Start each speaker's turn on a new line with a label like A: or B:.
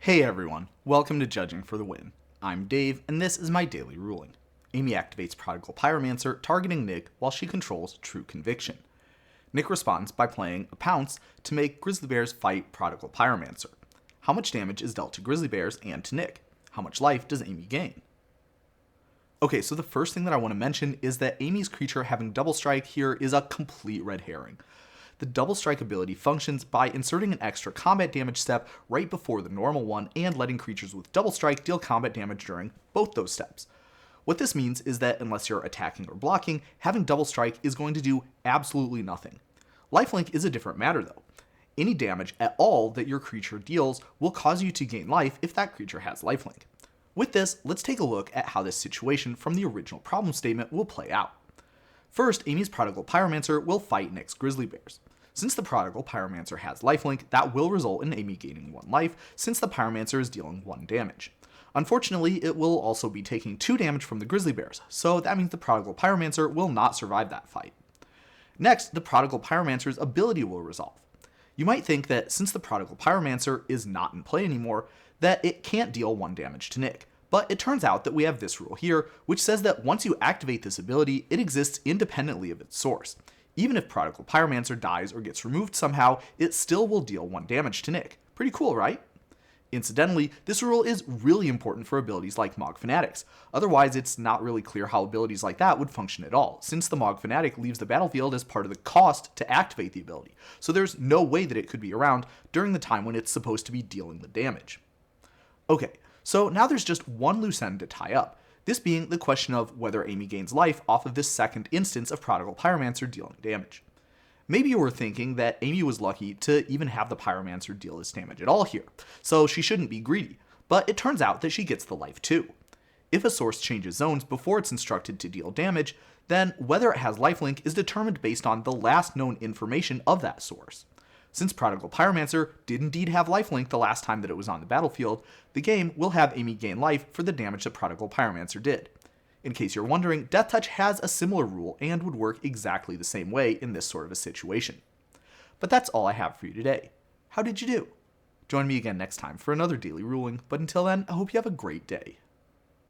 A: Hey everyone, welcome to Judging for the Win. I'm Dave, and this is my daily ruling. Amy activates Prodigal Pyromancer, targeting Nick while she controls True Conviction. Nick responds by playing a Pounce to make Grizzly Bears fight Prodigal Pyromancer. How much damage is dealt to Grizzly Bears and to Nick? How much life does Amy gain? Okay, so the first thing that I want to mention is that Amy's creature having Double Strike here is a complete red herring. The Double Strike ability functions by inserting an extra combat damage step right before the normal one and letting creatures with Double Strike deal combat damage during both those steps. What this means is that unless you're attacking or blocking, having Double Strike is going to do absolutely nothing. Lifelink is a different matter though. Any damage at all that your creature deals will cause you to gain life if that creature has Lifelink. With this, let's take a look at how this situation from the original problem statement will play out. First, Amy's Prodigal Pyromancer will fight Nick's Grizzly Bears. Since the Prodigal Pyromancer has Lifelink, that will result in Amy gaining 1 life, since the Pyromancer is dealing 1 damage. Unfortunately, it will also be taking 2 damage from the Grizzly Bears, so that means the Prodigal Pyromancer will not survive that fight. Next, the Prodigal Pyromancer's ability will resolve. You might think that since the Prodigal Pyromancer is not in play anymore, that it can't deal 1 damage to Nick. But it turns out that we have this rule here, which says that once you activate this ability, it exists independently of its source. Even if Prodigal Pyromancer dies or gets removed somehow, it still will deal 1 damage to Nick. Pretty cool, right? Incidentally, this rule is really important for abilities like Mog Fanatics. Otherwise, it's not really clear how abilities like that would function at all, since the Mog Fanatic leaves the battlefield as part of the cost to activate the ability, so there's no way that it could be around during the time when it's supposed to be dealing the damage. Okay, so now there's just one loose end to tie up, this being the question of whether Amy gains life off of this second instance of Prodigal Pyromancer dealing damage. Maybe you were thinking that Amy was lucky to even have the Pyromancer deal this damage at all here, so she shouldn't be greedy, but it turns out that she gets the life too. If a source changes zones before it's instructed to deal damage, then whether it has lifelink is determined based on the last known information of that source. Since Prodigal Pyromancer did indeed have lifelink the last time that it was on the battlefield, the game will have Amy gain life for the damage that Prodigal Pyromancer did. In case you're wondering, Death Touch has a similar rule and would work exactly the same way in this sort of a situation. But that's all I have for you today. How did you do? Join me again next time for another daily ruling, but until then, I hope you have a great day.